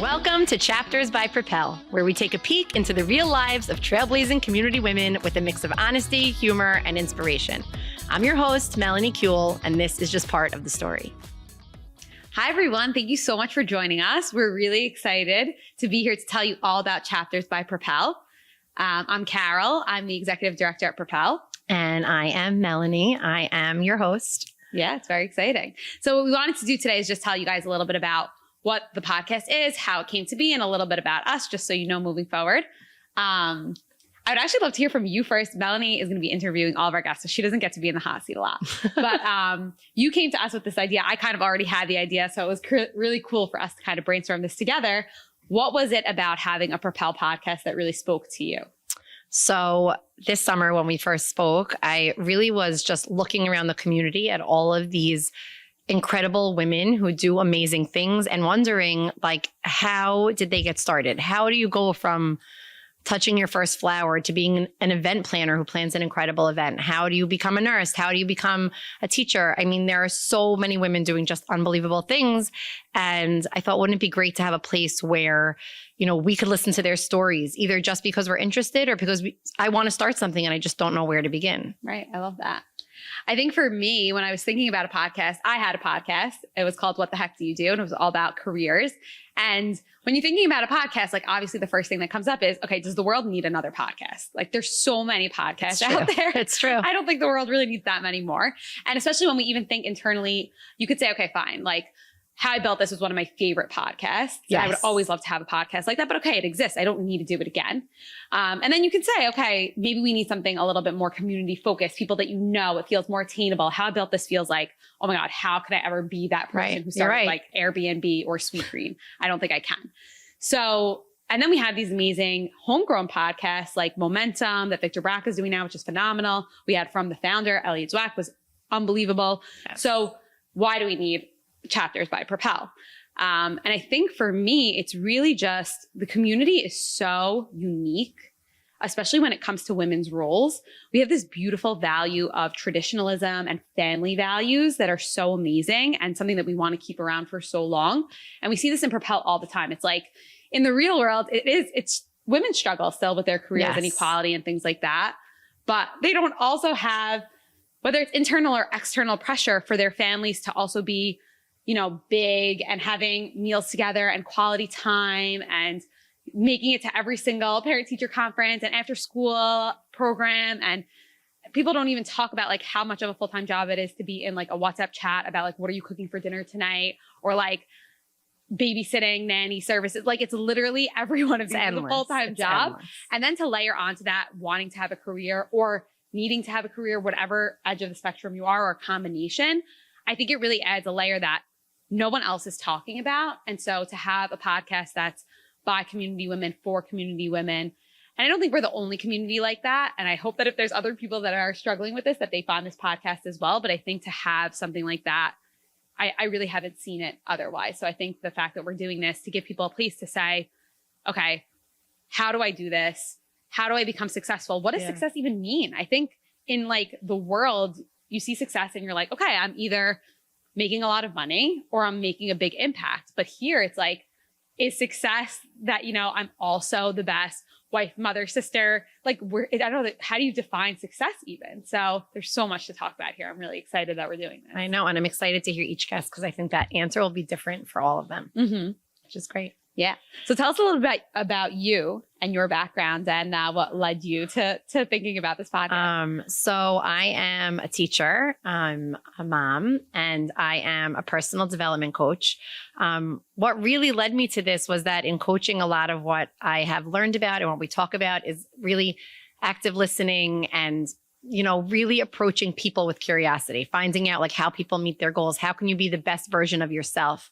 Welcome to Chapters by PROPEL, where we take a peek into the real lives of trailblazing community women with a mix of honesty, humor, and inspiration. I'm your host, Melanie Kule, and this is just part of the story. Hi, everyone. Thank you so much for joining us. We're really excited to be here to tell you all about Chapters by PROPEL. I'm Caroll. I'm the executive director at PROPEL. And I am Melanie. I am your host. Yeah, it's very exciting. So what we wanted to do today is just tell you guys a little bit about what the podcast is, how it came to be, and a little bit about us, just so you know moving forward. I would actually love to hear from you first. Melanie is going to be interviewing all of our guests, so she doesn't get to be in the hot seat a lot. But you came to us with this idea. I kind of already had the idea, so it was really cool for us to kind of brainstorm this together. What was it about having a PROPEL podcast that really spoke to you? So this summer when we first spoke, I really was just looking around the community at all of these incredible women who do amazing things and wondering, like, how did they get started? How do you go from touching your first flower to being an event planner who plans an incredible event? How do you become a nurse? How do you become a teacher? I mean, there are so many women doing just unbelievable things. And I thought, wouldn't it be great to have a place where, you know, we could listen to their stories, either just because we're interested or because I want to start something and I just don't know where to begin. Right. I love that. I think for me, when I was thinking about a podcast, I had a podcast. It was called What the Heck Do You Do? And it was all about careers. And when you're thinking about a podcast, like obviously the first thing that comes up is, okay, does the world need another podcast? Like there's so many podcasts out there. It's true. I don't think the world really needs that many more. And especially when we even think internally, you could say, okay, fine. Like How I Built This was one of my favorite podcasts. Yes. I would always love to have a podcast like that, but okay, it exists. I don't need to do it again. And then you can say, okay, maybe we need something a little bit more community focused, people that you know, it feels more attainable. How I Built This feels like, oh my God, how could I ever be that person who started like Airbnb or Sweetgreen? I don't think I can. So, and then we have these amazing homegrown podcasts like Momentum that Victor Brack is doing now, which is phenomenal. We had From the Founder, Elliot Zwack was unbelievable. Yes. So why do we need Chapters by PROPEL? And I think for me, it's really just the community is so unique, especially when it comes to women's roles. We have this beautiful value of traditionalism and family values that are so amazing and something that we want to keep around for so long. And we see this in PROPEL all the time. It's like in the real world, it's women struggle still with their careers and equality and things like that. But they don't also have, whether it's internal or external pressure for their families to also be, you know, big and having meals together and quality time and making it to every single parent-teacher conference and after school program. And people don't even talk about like how much of a full-time job it is to be in like a WhatsApp chat about like, what are you cooking for dinner tonight? Or like babysitting, nanny services. Like it's literally every one of these is a full-time job. Endless. And then to layer onto that, wanting to have a career or needing to have a career, whatever edge of the spectrum you are, or a combination, I think it really adds a layer that no one else is talking about. And so to have a podcast that's by community women, for community women, and I don't think we're the only community like that. And I hope that if there's other people that are struggling with this, that they find this podcast as well. But I think to have something like that, I really haven't seen it otherwise. So I think the fact that we're doing this to give people a place to say, okay, how do I do this? How do I become successful? What does success even mean? I think in like the world, you see success and you're like, okay, I'm either making a lot of money or I'm making a big impact. But here it's like, is success that, you know, I'm also the best wife, mother, sister? Like I don't know, how do you define success even? So there's so much to talk about here. I'm really excited that we're doing this. I know. And I'm excited to hear each guest because I think that answer will be different for all of them, which is great. Yeah. So tell us a little bit about you and your background and what led you to thinking about this podcast. So I am a teacher, I'm a mom, and I am a personal development coach. What really led me to this was that in coaching, a lot of what I have learned about and what we talk about is really active listening and, you know, really approaching people with curiosity, finding out like how people meet their goals. How can you be the best version of yourself?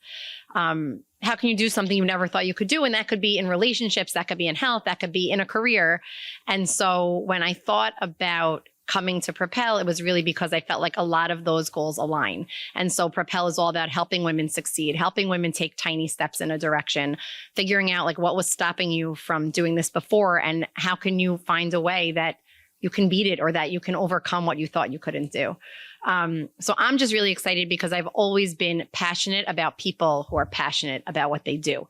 How can you do something you never thought you could do? And that could be in relationships, that could be in health, that could be in a career. And so when I thought about coming to PROPEL, it was really because I felt like a lot of those goals align. And so PROPEL is all about helping women succeed, helping women take tiny steps in a direction, figuring out like what was stopping you from doing this before and how can you find a way that you can beat it or that you can overcome what you thought you couldn't do. So I'm just really excited because I've always been passionate about people who are passionate about what they do.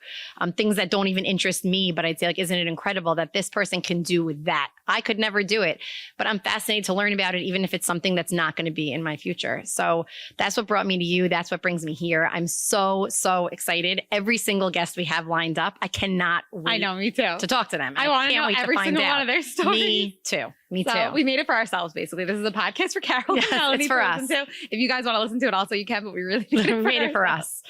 Things that don't even interest me, but I'd say like, isn't it incredible that this person can do that? I could never do it, but I'm fascinated to learn about it, even if it's something that's not going to be in my future. So that's what brought me to you. That's what brings me here. I'm so excited. Every single guest we have lined up, I cannot wait. I know, me too. To talk to them. I want to know every single one of their stories. Me too. Me too. We made it for ourselves, basically. This is a podcast for Caroll and Melanie. It's for us. If you guys want to listen to it also, you can, but we really made it for us.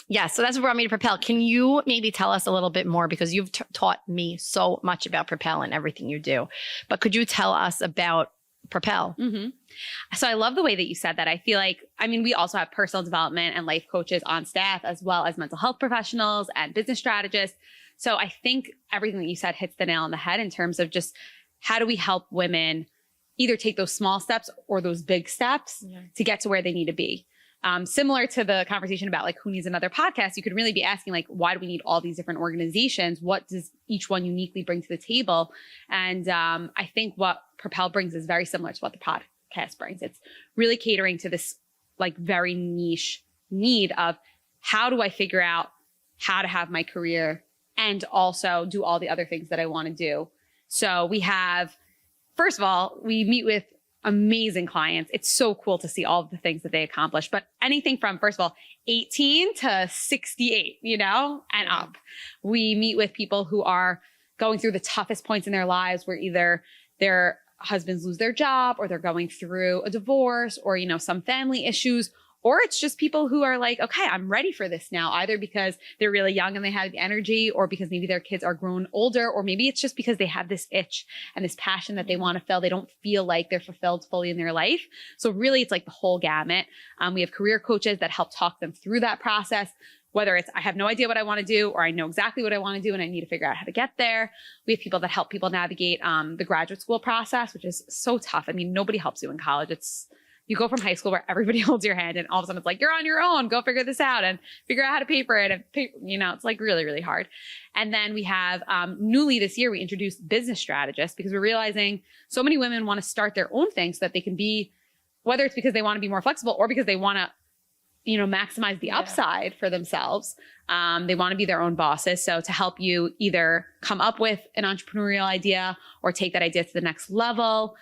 Yeah, so that's what brought me to Propel. Can you maybe tell us a little bit more, because you've taught me so much about Propel and everything you do, but could you tell us about Propel? Mm-hmm. So I love the way that you said that. I feel like, we also have personal development and life coaches on staff, as well as mental health professionals and business strategists. So I think everything that you said hits the nail on the head in terms of just how do we help women either take those small steps or those big steps to get to where they need to be. Similar to the conversation about like who needs another podcast, you could really be asking like, why do we need all these different organizations? What does each one uniquely bring to the table? And I think what Propel brings is very similar to what the podcast brings. It's really catering to this like very niche need of how do I figure out how to have my career and also do all the other things that I want to do. So we have, first of all, we meet with amazing clients. It's so cool to see all of the things that they accomplish, but anything from, first of all, 18 to 68, and up. We meet with people who are going through the toughest points in their lives, where either their husbands lose their job, or they're going through a divorce, or, some family issues, or it's just people who are like, okay, I'm ready for this now, either because they're really young and they have the energy, or because maybe their kids are grown older, or maybe it's just because they have this itch and this passion that they want to fill. They don't feel like they're fulfilled fully in their life. So really, it's like the whole gamut. We have career coaches that help talk them through that process, whether it's I have no idea what I want to do, or I know exactly what I want to do and I need to figure out how to get there. We have people that help people navigate the graduate school process, which is so tough. Nobody helps you in college. You go from high school where everybody holds your hand, and all of a sudden it's like, you're on your own, go figure this out and figure out how to pay for it. And it's like really, really hard. And then we have, newly this year, we introduced business strategists, because we're realizing so many women want to start their own thing so that they can be, whether it's because they want to be more flexible or because they want to, maximize the upside for themselves. They want to be their own bosses. So to help you either come up with an entrepreneurial idea or take that idea to the next level.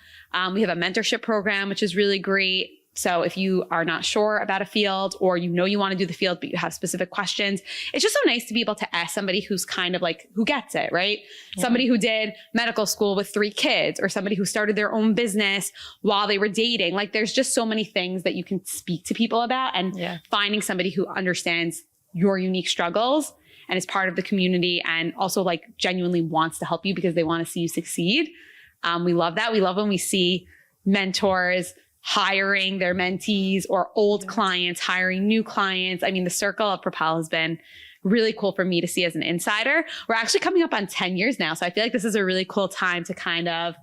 We have a mentorship program, which is really great. So if you are not sure about a field, or you want to do the field, but you have specific questions, it's just so nice to be able to ask somebody who's kind of like, who gets it, right? Yeah. Somebody who did medical school with 3 kids, or somebody who started their own business while they were dating. Like there's just so many things that you can speak to people about, and finding somebody who understands your unique struggles and is part of the community, and also like genuinely wants to help you because they want to see you succeed. We love that. We love when we see mentors hiring their mentees, or old clients hiring new clients. The circle of Propel has been really cool for me to see as an insider. We're actually coming up on 10 years now. So I feel like this is a really cool time to kind of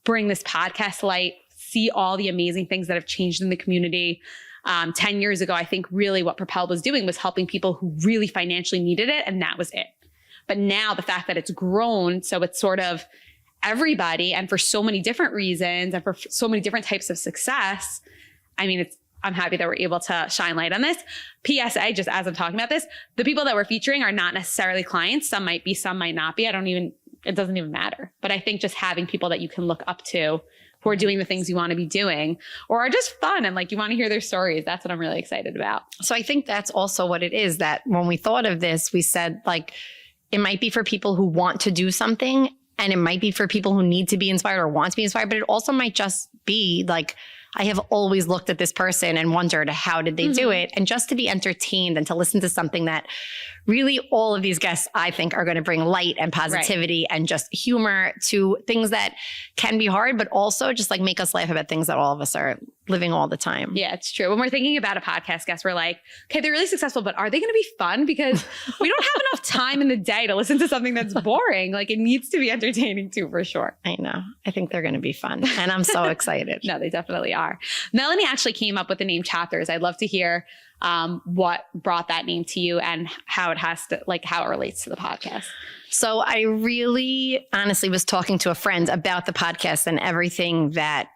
bring this podcast to light, see all the amazing things that have changed in the community. 10 years ago, I think really what Propel was doing was helping people who really financially needed it, and that was it. But now the fact that it's grown, so it's sort of everybody, and for so many different reasons, and for so many different types of success. I'm happy that we're able to shine light on this. PSA, just as I'm talking about this, the people that we're featuring are not necessarily clients. Some might be, some might not be. It doesn't even matter. But I think just having people that you can look up to who are doing the things you want to be doing, or are just fun and like you want to hear their stories, that's what I'm really excited about. So I think that's also what it is, that when we thought of this, we said like, it might be for people who want to do something, and it might be for people who need to be inspired or want to be inspired, but it also might just be like, I have always looked at this person and wondered, how did they do it? And just to be entertained and to listen to something that really all of these guests, I think, are going to bring light and positivity and just humor to things that can be hard, but also just like make us laugh about things that all of us are living all the time. Yeah, it's true. When we're thinking about a podcast guest, we're like, okay, they're really successful, but are they going to be fun? Because we don't have enough time in the day to listen to something that's boring. Like it needs to be entertaining too, for sure. I know. I think they're going to be fun, and I'm so excited. No, they definitely are. Melanie actually came up with the name Chapters. I'd love to hear what brought that name to you and how it relates to the podcast. So I really honestly was talking to a friend about the podcast and everything that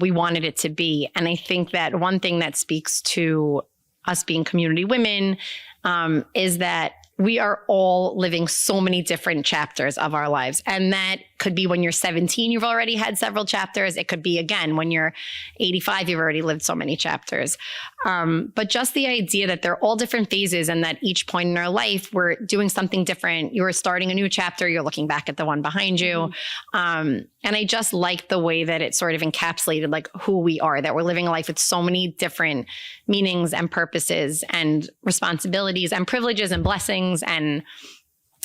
we wanted it to be. And I think that one thing that speaks to us being community women is that we are all living so many different chapters of our lives. And that could be when you're 17, you've already had several chapters. It could be, again, when you're 85, you've already lived so many chapters. But just the idea that they're all different phases and that each point in our life, we're doing something different. You're starting a new chapter. You're looking back at the one behind you. And I just like the way that it sort of encapsulated like who we are, that we're living a life with so many different meanings and purposes and responsibilities and privileges and blessings. And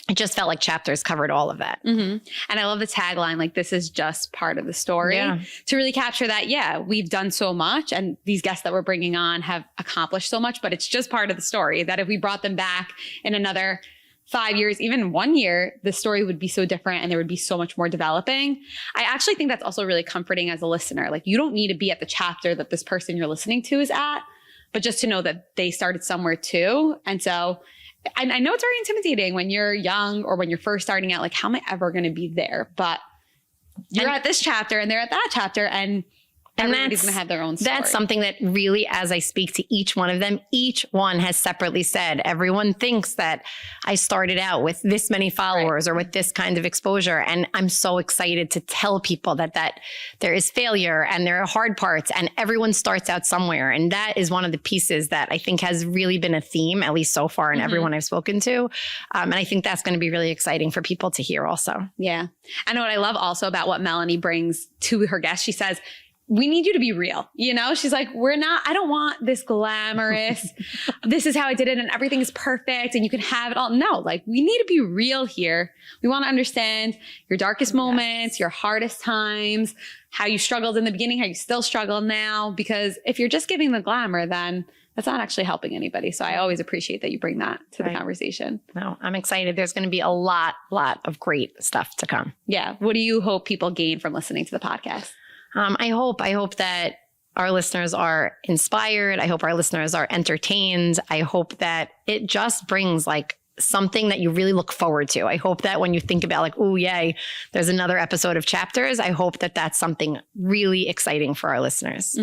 it just felt like chapters covered all of that. And I love the tagline, like, this is just part of the story, to really capture that. Yeah, we've done so much and these guests that we're bringing on have accomplished so much, but it's just part of the story, that if we brought them back in another 5 years, even 1 year, the story would be so different and there would be so much more developing. I actually think that's also really comforting as a listener. Like, you don't need to be at the chapter that this person you're listening to is at, but just to know that they started somewhere too. And so I know it's very intimidating when you're young or when you're first starting out, like, how am I ever going to be there? But you're at this chapter and they're at that chapter, and everybody's going to have their own story. That's something that really, as I speak to each one of them, each one has separately said, everyone thinks that I started out with this many followers or with this kind of exposure. And I'm so excited to tell people that there is failure and there are hard parts and everyone starts out somewhere. And that is one of the pieces that I think has really been a theme, at least so far, in everyone I've spoken to. And I think that's going to be really exciting for people to hear also. Yeah. I know what I love also about what Melanie brings to her guests. She says, we need you to be real. You know, she's like, I don't want this glamorous, this is how I did it and everything is perfect and you can have it all. No, like, we need to be real here. We want to understand your darkest moments, your hardest times, how you struggled in the beginning, how you still struggle now. Because if you're just giving the glamour, then that's not actually helping anybody. So I always appreciate that you bring that to the conversation. No, I'm excited. There's going to be a lot of great stuff to come. Yeah. What do you hope people gain from listening to the podcast? I hope that our listeners are inspired. I hope our listeners are entertained. I hope that it just brings like something that you really look forward to. I hope that when you think about like, oh, yay, there's another episode of Chapters, I hope that that's something really exciting for our listeners.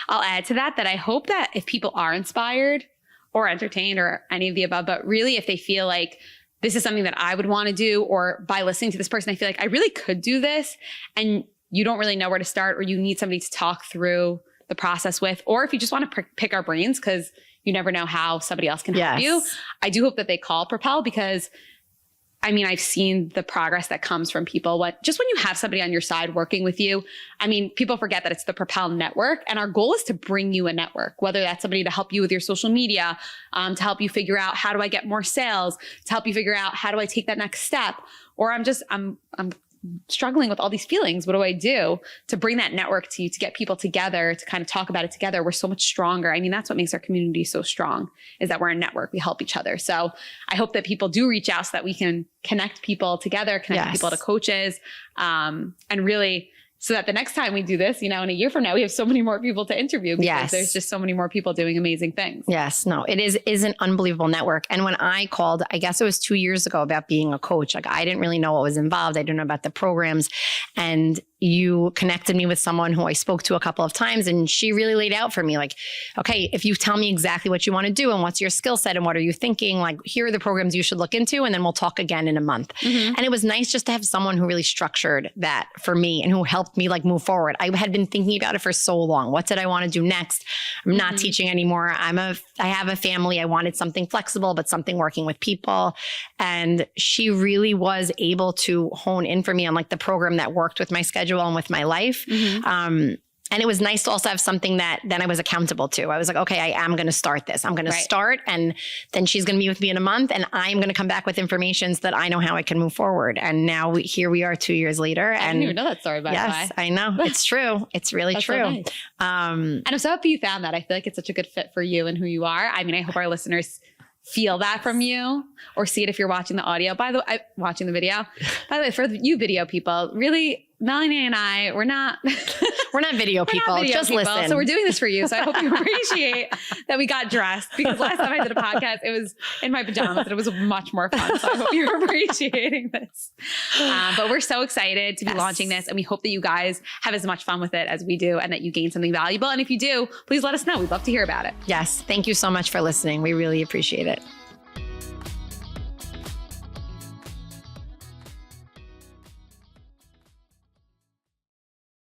I'll add to that I hope that if people are inspired or entertained or any of the above, but really if they feel like this is something that I would want to do, or by listening to this person, I feel like I really could do this, and you don't really know where to start, or you need somebody to talk through the process with, or if you just want to pick our brains because you never know how somebody else can help you. I do hope that they call Propel, because I mean, I've seen the progress that comes from people. Just when you have somebody on your side working with you, I mean, people forget that it's the Propel network, and our goal is to bring you a network, whether that's somebody to help you with your social media, to help you figure out how do I get more sales, to help you figure out how do I take that next step, or I'm struggling with all these feelings. What do I do to bring that network to you, to get people together, to kind of talk about it together? We're so much stronger. I mean, that's what makes our community so strong, is that we're a network. We help each other. So I hope that people do reach out so that we can connect people together, connect people to coaches, and really, so that the next time we do this, you know, in a year from now, we have so many more people to interview, because there's just so many more people doing amazing things. Yes. No, it is an unbelievable network. And when I called, I guess it was 2 years ago, about being a coach, like I didn't really know what was involved. I didn't know about the programs. And you connected me with someone who I spoke to a couple of times, and she really laid out for me like, okay, if you tell me exactly what you want to do and what's your skill set and what are you thinking, like, here are the programs you should look into, and then we'll talk again in a month. And it was nice just to have someone who really structured that for me and who helped me like move forward. I had been thinking about it for so long. What did I want to do next? I'm not teaching anymore. I have a family. I wanted something flexible, but something working with people. And she really was able to hone in for me on like the program that worked with my schedule and with my life. And it was nice to also have something that then I was accountable to. I was like, okay, I am going to start this. I'm going to start, and then she's going to be with me in a month, and I'm going to come back with information so that I know how I can move forward. And now here we are 2 years later. And I didn't even know that story, by the way. Yes, I know. It's true. It's really true. So nice. And I'm so happy you found that. I feel like it's such a good fit for you and who you are. I mean, I hope our listeners feel that from you, or see it if you're watching the audio. Watching the video. By the way, for you video people, really, Melanie and I, we're not video people. Just listen. So we're doing this for you. So I hope you appreciate that we got dressed, because last time I did a podcast, it was in my pajamas and it was much more fun. So I hope you're appreciating this. But we're so excited to be launching this, and we hope that you guys have as much fun with it as we do and that you gain something valuable. And if you do, please let us know. We'd love to hear about it. Yes. Thank you so much for listening. We really appreciate it.